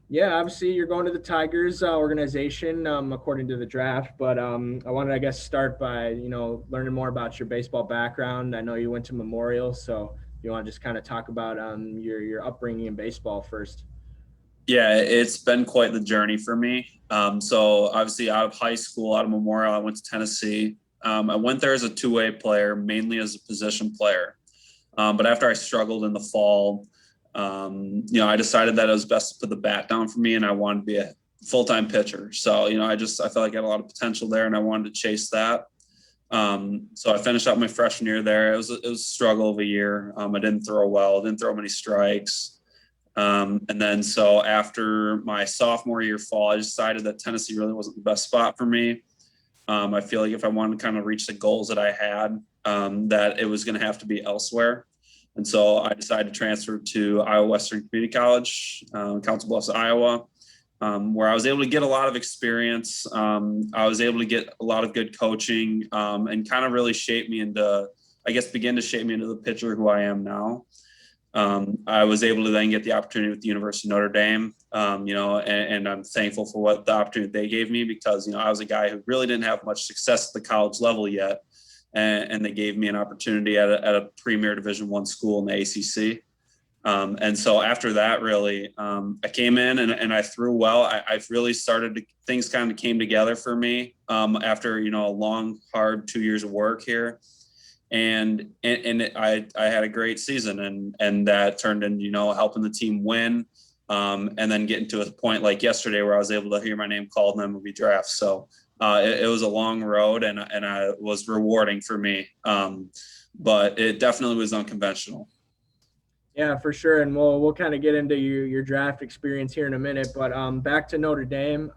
Yeah, obviously you're going to the Tigers organization according to the draft, but I wanted, I guess, start by learning more about your baseball background. I know you went to Memorial, so you want to just kind of talk about your upbringing in baseball first. Yeah, it's been quite the journey for me. So obviously out of high school, out of Memorial, I went to Tennessee. I went there as a two-way player, mainly as a position player. But after I struggled in the fall, I decided that it was best to put the bat down for me and I wanted to be a full-time pitcher. So, I felt like I had a lot of potential there and I wanted to chase that. So I finished up my freshman year there. It was a struggle of a year. I didn't throw well, didn't throw many strikes. And then so after my sophomore year fall, I decided that Tennessee really wasn't the best spot for me. I feel like if I wanted to kind of reach the goals that I had, that it was going to have to be elsewhere. And so I decided to transfer to Iowa Western Community College, Council Bluffs, Iowa, where I was able to get a lot of experience. I was able to get a lot of good coaching and kind of really begin to shape me into the pitcher who I am now. I was able to then get the opportunity with the University of Notre Dame, and I'm thankful for what the opportunity they gave me because, I was a guy who really didn't have much success at the college level yet. And they gave me an opportunity at a premier Division I school in the ACC. And so after that, really, I came in and I threw well. I really things kind of came together for me after, a long, hard 2 years of work here. I had a great season and that turned into, helping the team win. And then getting to a point like yesterday where I was able to hear my name called in the MLB draft. So it was a long road and it was rewarding for me. But it definitely was unconventional. Yeah, for sure, and we'll kind of get into your draft experience here in a minute. But back to Notre Dame,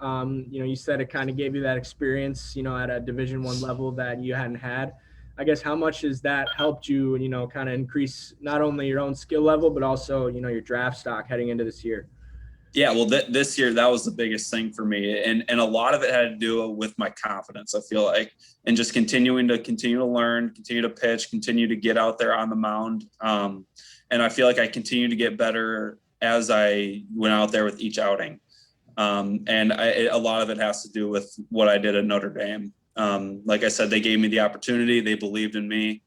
you said it kind of gave you that experience, at a Division I level that you hadn't had. I guess how much has that helped you, kind of increase not only your own skill level but also, your draft stock heading into this year? Yeah, well, this year that was the biggest thing for me, and a lot of it had to do with my confidence. I feel like, and just continue to learn, continue to pitch, continue to get out there on the mound, and I feel like I continue to get better as I went out there with each outing. A lot of it has to do with what I did at Notre Dame. Like I said, they gave me the opportunity, they believed in me,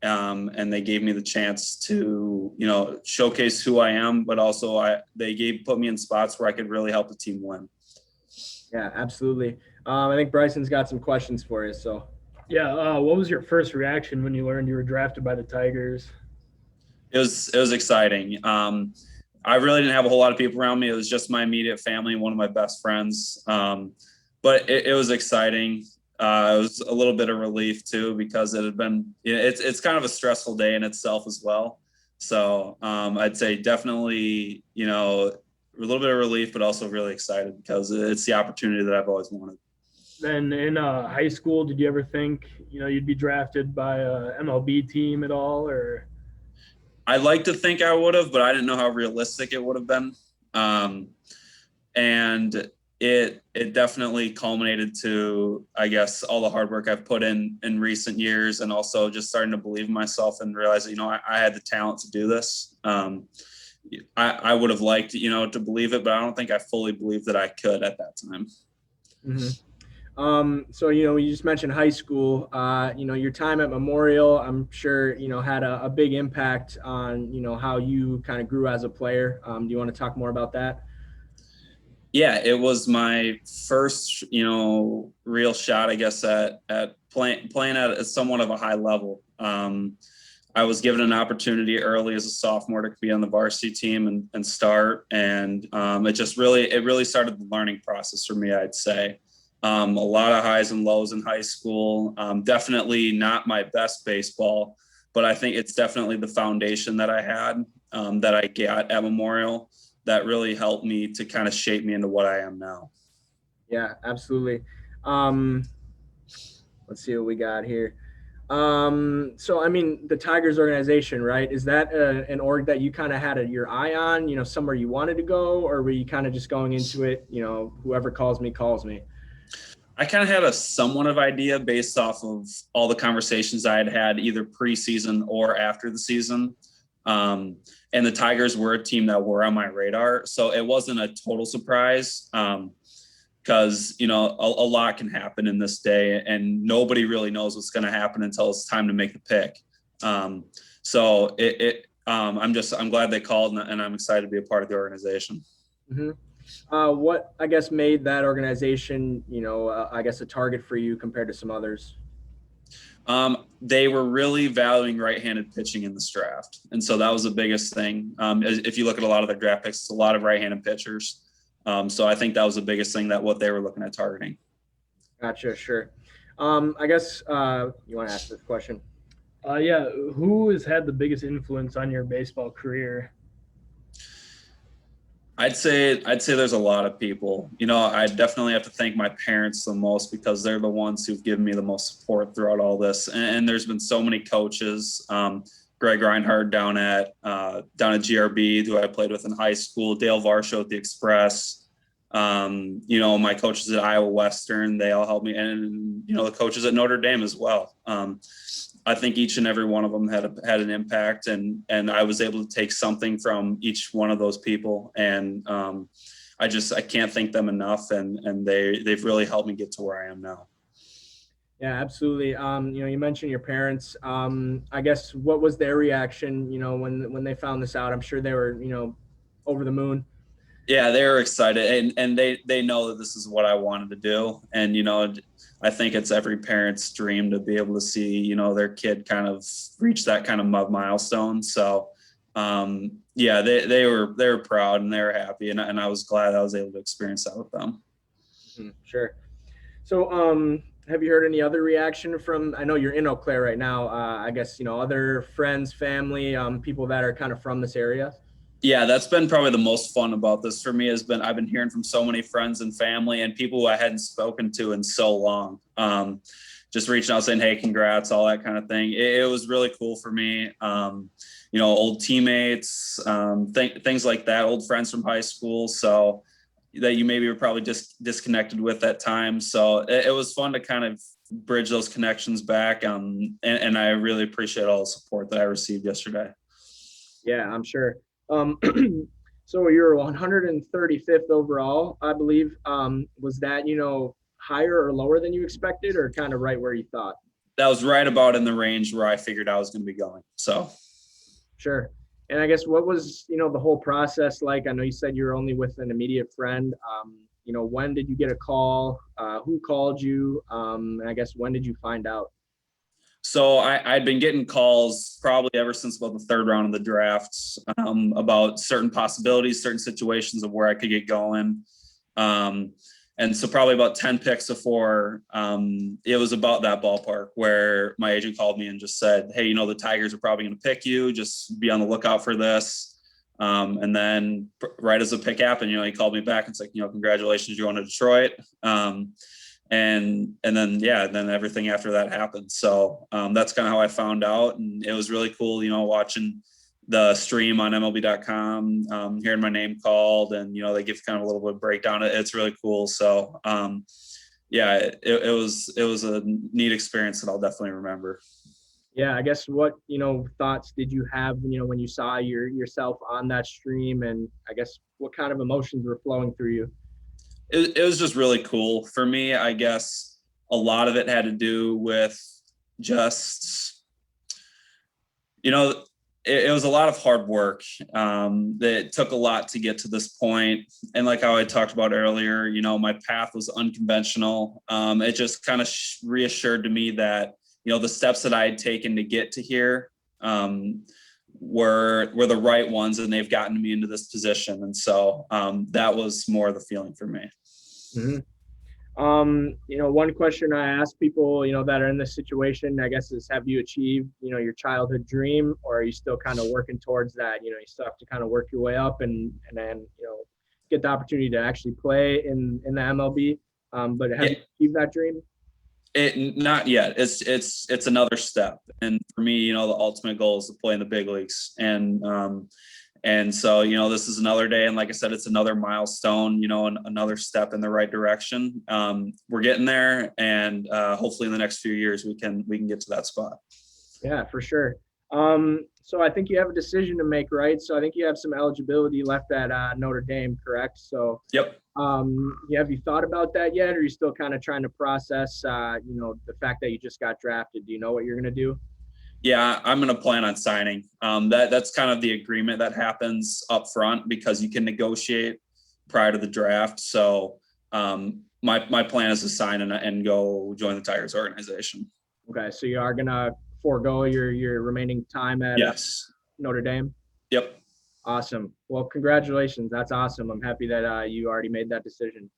and they gave me the chance to, showcase who I am, but also they put me in spots where I could really help the team win. Yeah, absolutely. I think Bryson's got some questions for you. So, Yeah, what was your first reaction when you learned you were drafted by the Tigers? It was exciting. I really didn't have a whole lot of people around me. It was just my immediate family, one of my best friends. But it was exciting. It was a little bit of relief too because it had been. It's kind of a stressful day in itself as well. So I'd say definitely a little bit of relief, but also really excited because it's the opportunity that I've always wanted. Then in high school, did you ever think you'd be drafted by a MLB team at all, or? I like to think I would have, but I didn't know how realistic it would have been. And it definitely culminated to, I guess, all the hard work I've put in recent years, and also just starting to believe in myself and realize that I had the talent to do this. I would have liked to believe it, but I don't think I fully believed that I could at that time. Mm-hmm. So you just mentioned high school. Your time at Memorial, I'm sure had a big impact on how you kind of grew as a player. Do you want to talk more about that? Yeah, it was my first real shot, I guess, at playing at somewhat of a high level. I was given an opportunity early as a sophomore to be on the varsity team and start, and it really started the learning process for me, I'd say. A lot of highs and lows in high school. Definitely not my best baseball, but I think it's definitely the foundation that I had that I got at Memorial that really helped me to kind of shape me into what I am now. Yeah, absolutely. Let's see what we got here. So I mean, the Tigers organization, right? Is that an org that you kind of had your eye on? Somewhere you wanted to go, or were you kind of just going into it? Whoever calls me, calls me. I kind of had a somewhat of idea based off of all the conversations I had either preseason or after the season. And the Tigers were a team that were on my radar. So it wasn't a total surprise. Because a lot can happen in this day, and nobody really knows what's going to happen until it's time to make the pick. So I'm glad they called, and I'm excited to be a part of the organization. Mm-hmm. What I guess made that organization, I guess a target for you compared to some others? They were really valuing right-handed pitching in this draft, and so that was the biggest thing. If you look at a lot of their draft picks, it's a lot of right-handed pitchers. So I think that was the biggest thing that what they were looking at targeting. Gotcha, sure. I guess you want to ask this question? Yeah, who has had the biggest influence on your baseball career? I'd say there's a lot of people. I definitely have to thank my parents the most because they're the ones who've given me the most support throughout all this. And there's been so many coaches. Greg Reinhardt down at GRB, who I played with in high school. Dale Varsho at the Express. My coaches at Iowa Western, they all helped me, and the coaches at Notre Dame as well. I think each and every one of them had an impact, and I was able to take something from each one of those people, and I can't thank them enough, and they've really helped me get to where I am now. Yeah, absolutely. You mentioned your parents. I guess what was their reaction, when they found this out? I'm sure they were, over the moon. Yeah, they were excited, and they know that this is what I wanted to do, and I think it's every parent's dream to be able to see their kid kind of reach that kind of milestone. So yeah, they were proud and they were happy, and I was glad I was able to experience that with them. Mm-hmm, sure. So have you heard any other reaction from, I know you're in Eau Claire right now, I guess other friends, family, people that are kind of from this area? Yeah, that's been probably the most fun about this for me. I've been hearing from so many friends and family and people who I hadn't spoken to in so long. Just reaching out saying, hey, congrats, all that kind of thing. It was really cool for me. Old teammates, things like that, old friends from high school. So that you maybe were probably just disconnected with at times. So it was fun to kind of bridge those connections back. And I really appreciate all the support that I received yesterday. Yeah, I'm sure. So you're 135th overall, I believe. Was that, higher or lower than you expected, or kind of right where you thought? That was right about in the range where I figured I was going to be going. So sure. And I guess what was, the whole process like? I know you said you were only with an immediate friend. When did you get a call? Who called you? And I guess when did you find out? So I'd been getting calls probably ever since about the third round of the draft about certain possibilities, certain situations of where I could get going. And so probably about 10 picks before, it was about that ballpark where my agent called me and just said, hey, the Tigers are probably going to pick you. Just be on the lookout for this. And then right as the pick happened, he called me back and said, congratulations, you're going to Detroit. And then, yeah, then everything after that happened. So that's kind of how I found out. And it was really cool, watching the stream on MLB.com, hearing my name called, and, they give kind of a little bit of breakdown. It's really cool. So yeah, it was a neat experience that I'll definitely remember. Yeah, I guess what, thoughts did you have, when you saw yourself on that stream, and I guess what kind of emotions were flowing through you? It was just really cool for me. I guess a lot of it had to do with just, it was a lot of hard work. That took a lot to get to this point. And like how I talked about earlier, my path was unconventional. It just kind of reassured to me that, the steps that I had taken to get to here were the right ones, and they've gotten me into this position. And so that was more the feeling for me. Mm-hmm. One question I ask people, that are in this situation, I guess, is have you achieved, your childhood dream, or are you still kind of working towards that? You still have to kind of work your way up and then, get the opportunity to actually play in the MLB. But have you achieved that dream? Not yet. It's another step. And for me, the ultimate goal is to play in the big leagues. And so, this is another day. And like I said, it's another milestone, another step in the right direction. We're getting there. And hopefully in the next few years, we can get to that spot. Yeah, for sure. So I think you have a decision to make, right? So I think you have some eligibility left at Notre Dame, correct? So Yep. have you thought about that yet, or are you still kind of trying to process, the fact that you just got drafted? Do you know what you're going to do? Yeah, I'm going to plan on signing. That's kind of the agreement that happens up front because you can negotiate prior to the draft. So my plan is to sign and go join the Tigers organization. Okay, so you are going to forego your remaining time at Yes. Notre Dame? Yep. Awesome. Well, congratulations. That's awesome. I'm happy that you already made that decision.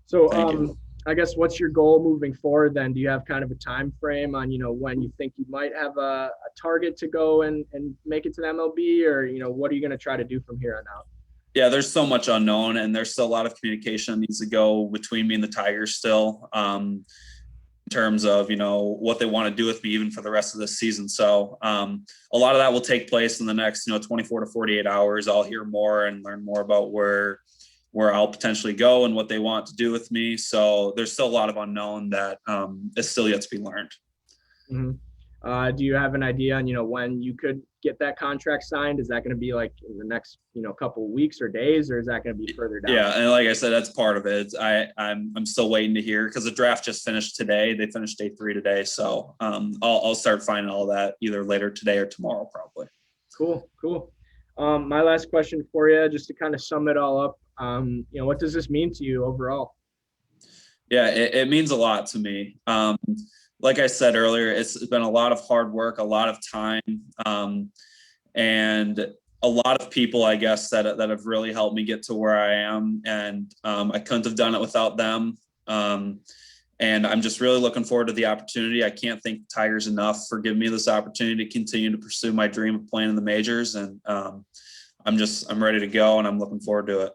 So, Thank you. I guess what's your goal moving forward then? Do you have kind of a time frame on, when you think you might have a target to go and make it to the MLB, or, what are you going to try to do from here on out? Yeah, there's so much unknown, and there's still a lot of communication that needs to go between me and the Tigers still, in terms of what they want to do with me even for the rest of this season. So a lot of that will take place in the next 24 to 48 hours. I'll hear more and learn more about where I'll potentially go and what they want to do with me. So there's still a lot of unknown that is still yet to be learned. Mm-hmm. Do you have an idea on, when you could get that contract signed? Is that going to be like in the next, couple of weeks or days, or is that going to be further down? Yeah, and like I said, that's part of it. I'm still waiting to hear because the draft just finished today. They finished day 3 today, so I'll start finding all that either later today or tomorrow, probably. Cool. My last question for you, just to kind of sum it all up, what does this mean to you overall? Yeah, it means a lot to me. Like I said earlier, it's been a lot of hard work, a lot of time, and a lot of people, I guess, that have really helped me get to where I am. And I couldn't have done it without them. And I'm just really looking forward to the opportunity. I can't thank the Tigers enough for giving me this opportunity to continue to pursue my dream of playing in the majors. And I'm ready to go, and I'm looking forward to it.